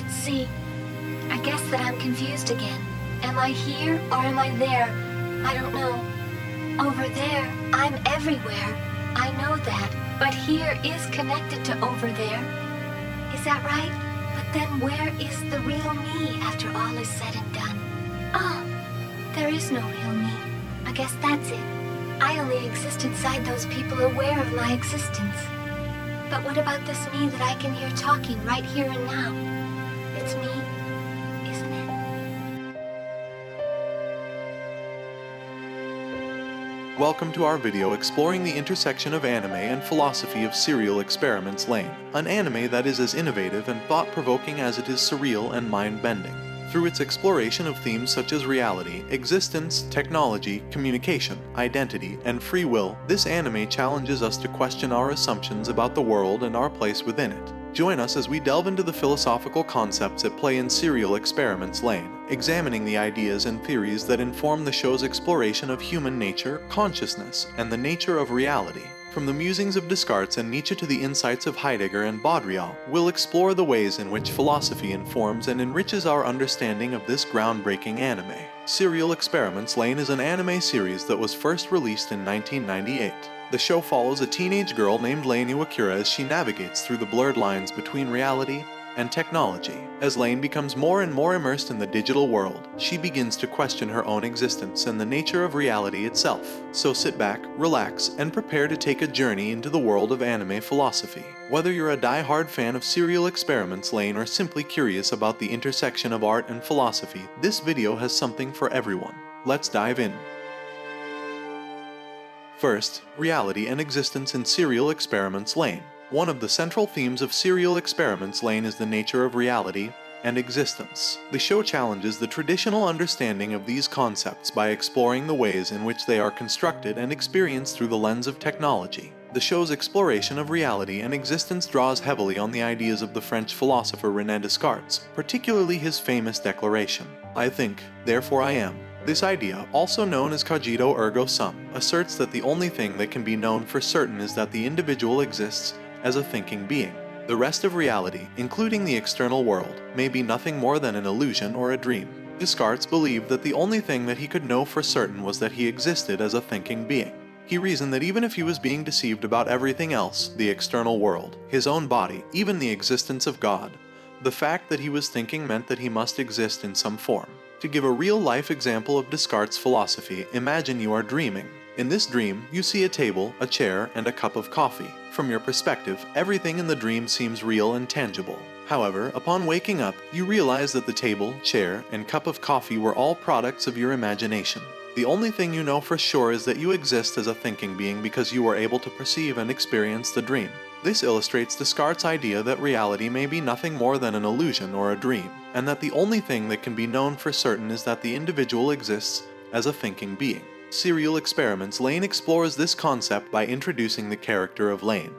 Let's see. I guess that I'm confused again. Am I here or am I there? I don't know. Over there, I'm everywhere. I know that. But here is connected to over there. Is that right? But then where is the real me after all is said and done? Oh, there is no real me. I guess that's it. I only exist inside those people aware of my existence. But what about this me that I can hear talking right here and now? It's me, isn't it? Welcome to our video exploring the intersection of anime and philosophy of Serial Experiments Lain, an anime that is as innovative and thought-provoking as it is surreal and mind-bending. Through its exploration of themes such as reality, existence, technology, communication, identity, and free will, this anime challenges us to question our assumptions about the world and our place within it. Join us as we delve into the philosophical concepts at play in Serial Experiments Lain, examining the ideas and theories that inform the show's exploration of human nature, consciousness, and the nature of reality. From the musings of Descartes and Nietzsche to the insights of Heidegger and Baudrillard, we'll explore the ways in which philosophy informs and enriches our understanding of this groundbreaking anime. Serial Experiments Lain is an anime series that was first released in 1998. The show follows a teenage girl named Lain Iwakura as she navigates through the blurred lines between reality and technology. As Lain becomes more and more immersed in the digital world, she begins to question her own existence and the nature of reality itself. So sit back, relax, and prepare to take a journey into the world of anime philosophy. Whether you're a die-hard fan of Serial Experiments Lain or simply curious about the intersection of art and philosophy, this video has something for everyone. Let's dive in. First, reality and existence in Serial Experiments Lain. One of the central themes of Serial Experiments Lain is the nature of reality and existence. The show challenges the traditional understanding of these concepts by exploring the ways in which they are constructed and experienced through the lens of technology. The show's exploration of reality and existence draws heavily on the ideas of the French philosopher Rene Descartes, particularly his famous declaration, "I think, therefore I am." This idea, also known as Cogito Ergo Sum, asserts that the only thing that can be known for certain is that the individual exists as a thinking being. The rest of reality, including the external world, may be nothing more than an illusion or a dream. Descartes believed that the only thing that he could know for certain was that he existed as a thinking being. He reasoned that even if he was being deceived about everything else, the external world, his own body, even the existence of God, the fact that he was thinking meant that he must exist in some form. To give a real-life example of Descartes' philosophy, imagine you are dreaming. In this dream, you see a table, a chair, and a cup of coffee. From your perspective, everything in the dream seems real and tangible. However, upon waking up, you realize that the table, chair, and cup of coffee were all products of your imagination. The only thing you know for sure is that you exist as a thinking being because you were able to perceive and experience the dream. This illustrates Descartes' idea that reality may be nothing more than an illusion or a dream, and that the only thing that can be known for certain is that the individual exists as a thinking being. Serial Experiments Lain explores this concept by introducing the character of Lain,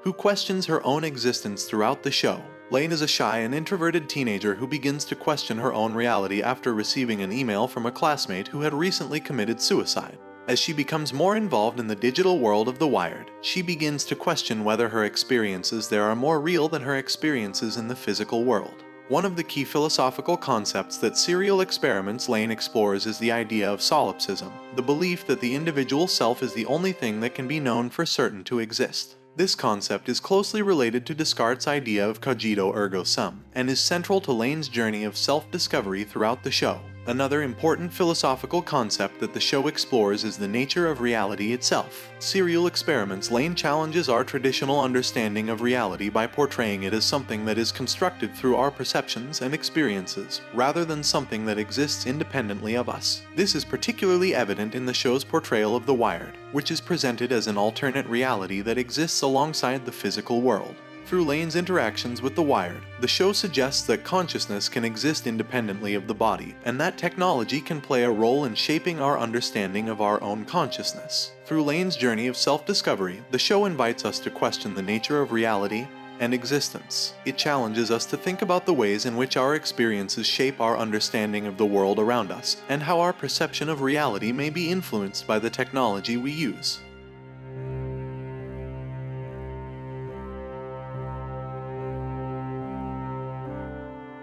who questions her own existence throughout the show. Lain is a shy and introverted teenager who begins to question her own reality after receiving an email from a classmate who had recently committed suicide. As she becomes more involved in the digital world of The Wired, she begins to question whether her experiences there are more real than her experiences in the physical world. One of the key philosophical concepts that Serial Experiments Lain explores is the idea of solipsism, the belief that the individual self is the only thing that can be known for certain to exist. This concept is closely related to Descartes' idea of Cogito Ergo Sum, and is central to Lain's journey of self-discovery throughout the show. Another important philosophical concept that the show explores is the nature of reality itself. Serial Experiments Lain challenges our traditional understanding of reality by portraying it as something that is constructed through our perceptions and experiences, rather than something that exists independently of us. This is particularly evident in the show's portrayal of The Wired, which is presented as an alternate reality that exists alongside the physical world. Through Lain's interactions with The Wired, the show suggests that consciousness can exist independently of the body, and that technology can play a role in shaping our understanding of our own consciousness. Through Lain's journey of self-discovery, the show invites us to question the nature of reality and existence. It challenges us to think about the ways in which our experiences shape our understanding of the world around us, and how our perception of reality may be influenced by the technology we use.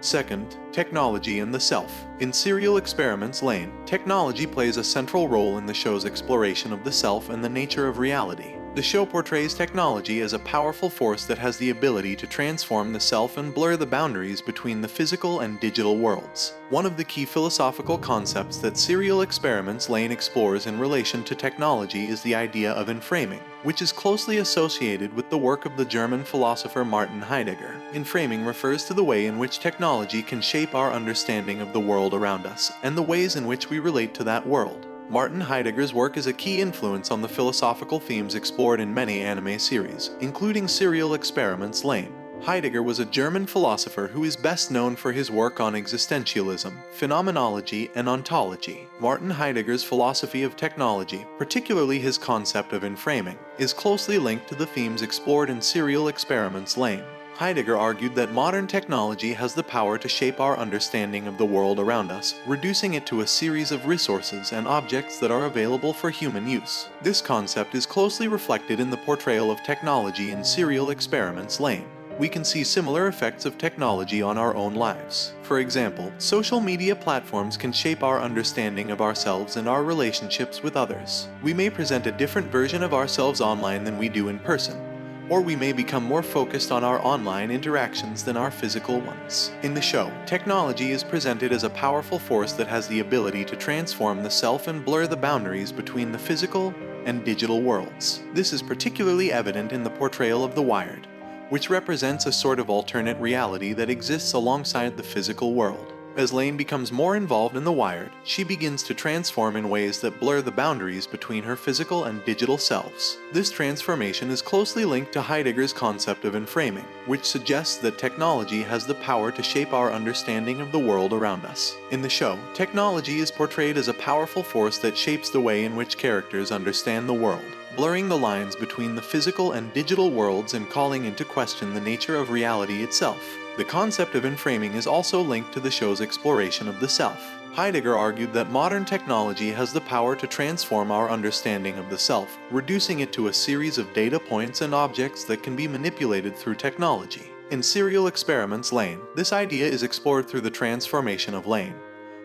Second, technology and the self. In Serial Experiments Lain, technology plays a central role in the show's exploration of the self and the nature of reality. The show portrays technology as a powerful force that has the ability to transform the self and blur the boundaries between the physical and digital worlds. One of the key philosophical concepts that Serial Experiments Lain explores in relation to technology is the idea of enframing, which is closely associated with the work of the German philosopher Martin Heidegger. Enframing refers to the way in which technology can shape our understanding of the world around us, and the ways in which we relate to that world. Martin Heidegger's work is a key influence on the philosophical themes explored in many anime series, including Serial Experiments Lain. Heidegger was a German philosopher who is best known for his work on existentialism, phenomenology, and ontology. Martin Heidegger's philosophy of technology, particularly his concept of enframing, is closely linked to the themes explored in Serial Experiments Lain. Heidegger argued that modern technology has the power to shape our understanding of the world around us, reducing it to a series of resources and objects that are available for human use. This concept is closely reflected in the portrayal of technology in Serial Experiments Lain. We can see similar effects of technology on our own lives. For example, social media platforms can shape our understanding of ourselves and our relationships with others. We may present a different version of ourselves online than we do in person, or we may become more focused on our online interactions than our physical ones. In the show, technology is presented as a powerful force that has the ability to transform the self and blur the boundaries between the physical and digital worlds. This is particularly evident in the portrayal of the Wired, which represents a sort of alternate reality that exists alongside the physical world. As Lain becomes more involved in the Wired, she begins to transform in ways that blur the boundaries between her physical and digital selves. This transformation is closely linked to Heidegger's concept of enframing, which suggests that technology has the power to shape our understanding of the world around us. In the show, technology is portrayed as a powerful force that shapes the way in which characters understand the world, blurring the lines between the physical and digital worlds and calling into question the nature of reality itself. The concept of enframing is also linked to the show's exploration of the self. Heidegger argued that modern technology has the power to transform our understanding of the self, reducing it to a series of data points and objects that can be manipulated through technology. In Serial Experiments Lain, this idea is explored through the transformation of Lain,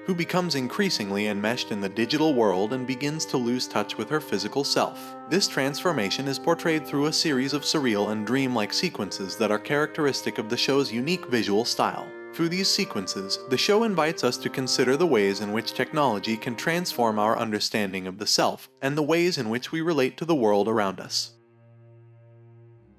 who becomes increasingly enmeshed in the digital world and begins to lose touch with her physical self. This transformation is portrayed through a series of surreal and dreamlike sequences that are characteristic of the show's unique visual style. Through these sequences, the show invites us to consider the ways in which technology can transform our understanding of the self, and the ways in which we relate to the world around us.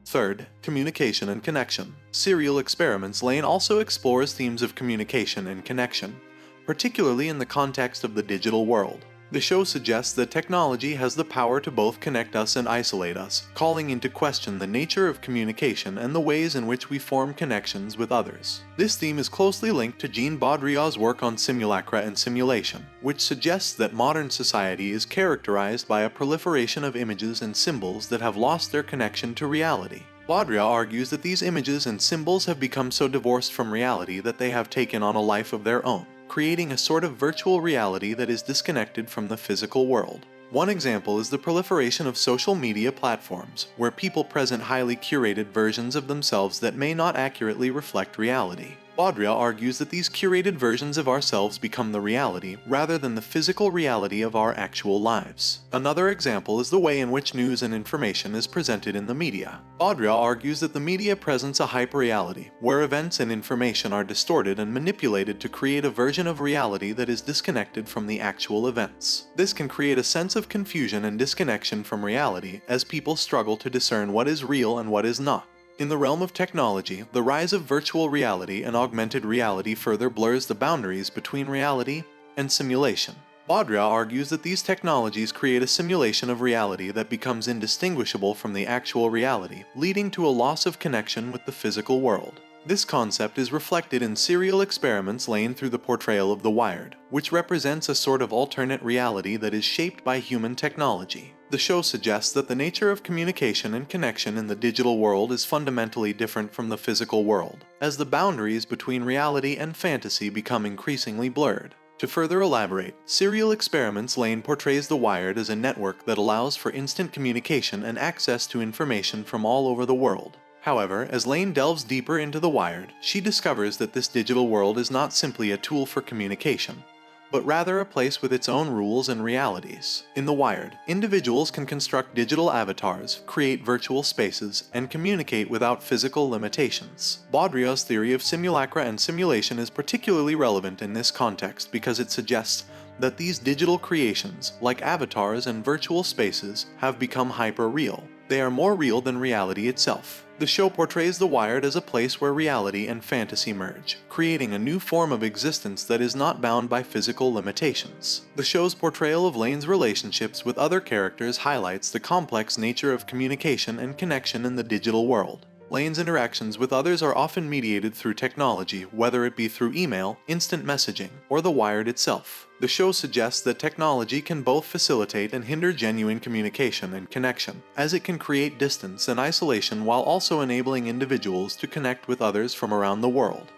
Third, communication and connection. Serial Experiments Lain also explores themes of communication and connection, particularly in the context of the digital world. The show suggests that technology has the power to both connect us and isolate us, calling into question the nature of communication and the ways in which we form connections with others. This theme is closely linked to Jean Baudrillard's work on simulacra and simulation, which suggests that modern society is characterized by a proliferation of images and symbols that have lost their connection to reality. Baudrillard argues that these images and symbols have become so divorced from reality that they have taken on a life of their own, creating a sort of virtual reality that is disconnected from the physical world. One example is the proliferation of social media platforms, where people present highly curated versions of themselves that may not accurately reflect reality. Baudrillard argues that these curated versions of ourselves become the reality rather than the physical reality of our actual lives. Another example is the way in which news and information is presented in the media. Baudrillard argues that the media presents a hyperreality, where events and information are distorted and manipulated to create a version of reality that is disconnected from the actual events. This can create a sense of confusion and disconnection from reality as people struggle to discern what is real and what is not. In the realm of technology, the rise of virtual reality and augmented reality further blurs the boundaries between reality and simulation. Baudrillard argues that these technologies create a simulation of reality that becomes indistinguishable from the actual reality, leading to a loss of connection with the physical world. This concept is reflected in Serial Experiments Lain through the portrayal of the Wired, which represents a sort of alternate reality that is shaped by human technology. The show suggests that the nature of communication and connection in the digital world is fundamentally different from the physical world, as the boundaries between reality and fantasy become increasingly blurred. To further elaborate, Serial Experiments Lain portrays the Wired as a network that allows for instant communication and access to information from all over the world. However, as Lain delves deeper into the Wired, she discovers that this digital world is not simply a tool for communication, but rather a place with its own rules and realities. In the Wired, individuals can construct digital avatars, create virtual spaces, and communicate without physical limitations. Baudrillard's theory of simulacra and simulation is particularly relevant in this context because it suggests that these digital creations, like avatars and virtual spaces, have become hyper-real. They are more real than reality itself. The show portrays the Wired as a place where reality and fantasy merge, creating a new form of existence that is not bound by physical limitations. The show's portrayal of Lain's relationships with other characters highlights the complex nature of communication and connection in the digital world. Lain's interactions with others are often mediated through technology, whether it be through email, instant messaging, or the Wired itself. The show suggests that technology can both facilitate and hinder genuine communication and connection, as it can create distance and isolation while also enabling individuals to connect with others from around the world.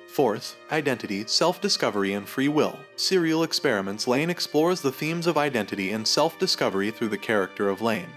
Fourth, identity, self-discovery, and free will. Serial Experiments Lain explores the themes of identity and self-discovery through the character of Lain,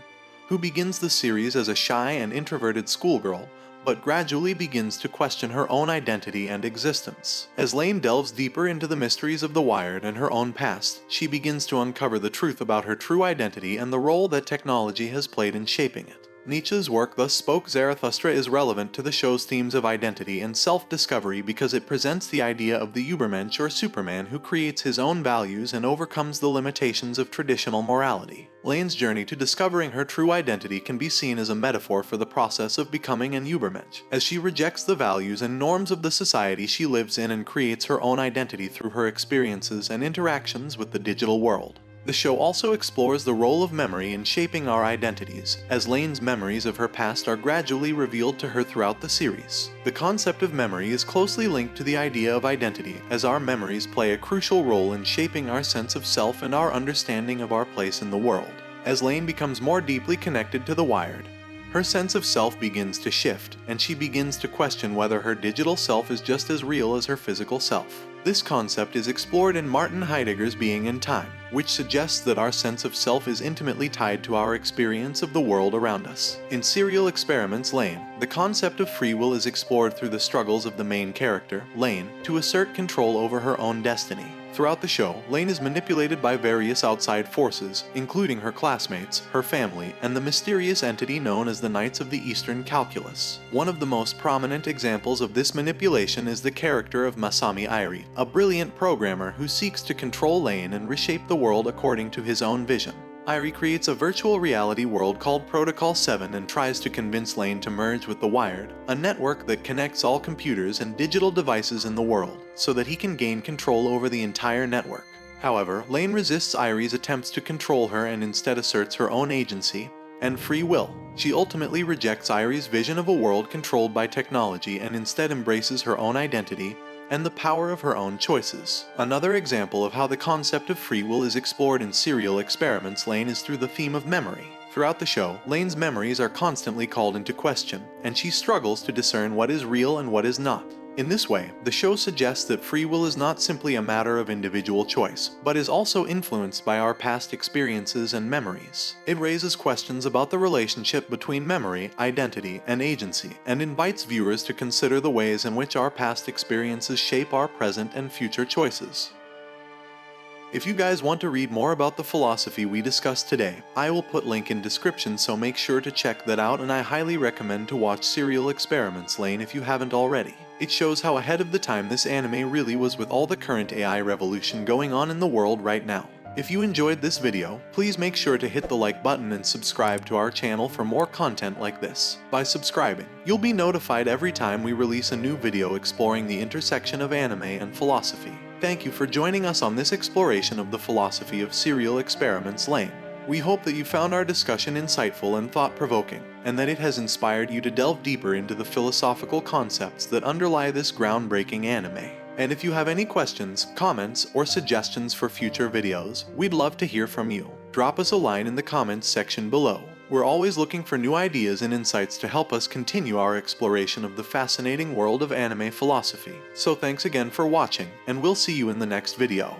who begins the series as a shy and introverted schoolgirl, but gradually begins to question her own identity and existence. As Lain delves deeper into the mysteries of the Wired and her own past, she begins to uncover the truth about her true identity and the role that technology has played in shaping it. Nietzsche's work Thus Spoke Zarathustra is relevant to the show's themes of identity and self-discovery because it presents the idea of the Übermensch or Superman who creates his own values and overcomes the limitations of traditional morality. Lain's journey to discovering her true identity can be seen as a metaphor for the process of becoming an Übermensch, as she rejects the values and norms of the society she lives in and creates her own identity through her experiences and interactions with the digital world. The show also explores the role of memory in shaping our identities, as Lain's memories of her past are gradually revealed to her throughout the series. The concept of memory is closely linked to the idea of identity, as our memories play a crucial role in shaping our sense of self and our understanding of our place in the world. As Lain becomes more deeply connected to the Wired, her sense of self begins to shift, and she begins to question whether her digital self is just as real as her physical self. This concept is explored in Martin Heidegger's Being and Time, which suggests that our sense of self is intimately tied to our experience of the world around us. In Serial Experiments Lain, the concept of free will is explored through the struggles of the main character, Lain, to assert control over her own destiny. Throughout the show, Lain is manipulated by various outside forces, including her classmates, her family, and the mysterious entity known as the Knights of the Eastern Calculus. One of the most prominent examples of this manipulation is the character of Masami Airi, a brilliant programmer who seeks to control Lain and reshape the world according to his own vision. Airi creates a virtual reality world called Protocol 7 and tries to convince Lain to merge with the Wired, a network that connects all computers and digital devices in the world, so that he can gain control over the entire network. However, Lain resists Airi's attempts to control her and instead asserts her own agency and free will. She ultimately rejects Airi's vision of a world controlled by technology and instead embraces her own identity and the power of her own choices. Another example of how the concept of free will is explored in Serial Experiments Lain is through the theme of memory. Throughout the show, Lain's memories are constantly called into question, and she struggles to discern what is real and what is not. In this way, the show suggests that free will is not simply a matter of individual choice, but is also influenced by our past experiences and memories. It raises questions about the relationship between memory, identity, and agency, and invites viewers to consider the ways in which our past experiences shape our present and future choices. If you guys want to read more about the philosophy we discussed today, I will put link in description, so make sure to check that out, and I highly recommend to watch Serial Experiments Lain if you haven't already. It shows how ahead of the time this anime really was with all the current AI revolution going on in the world right now. If you enjoyed this video, please make sure to hit the like button and subscribe to our channel for more content like this. By subscribing, you'll be notified every time we release a new video exploring the intersection of anime and philosophy. Thank you for joining us on this exploration of the philosophy of Serial Experiments Lain. We hope that you found our discussion insightful and thought-provoking, and that it has inspired you to delve deeper into the philosophical concepts that underlie this groundbreaking anime. And if you have any questions, comments, or suggestions for future videos, we'd love to hear from you. Drop us a line in the comments section below. We're always looking for new ideas and insights to help us continue our exploration of the fascinating world of anime philosophy. So thanks again for watching, and we'll see you in the next video.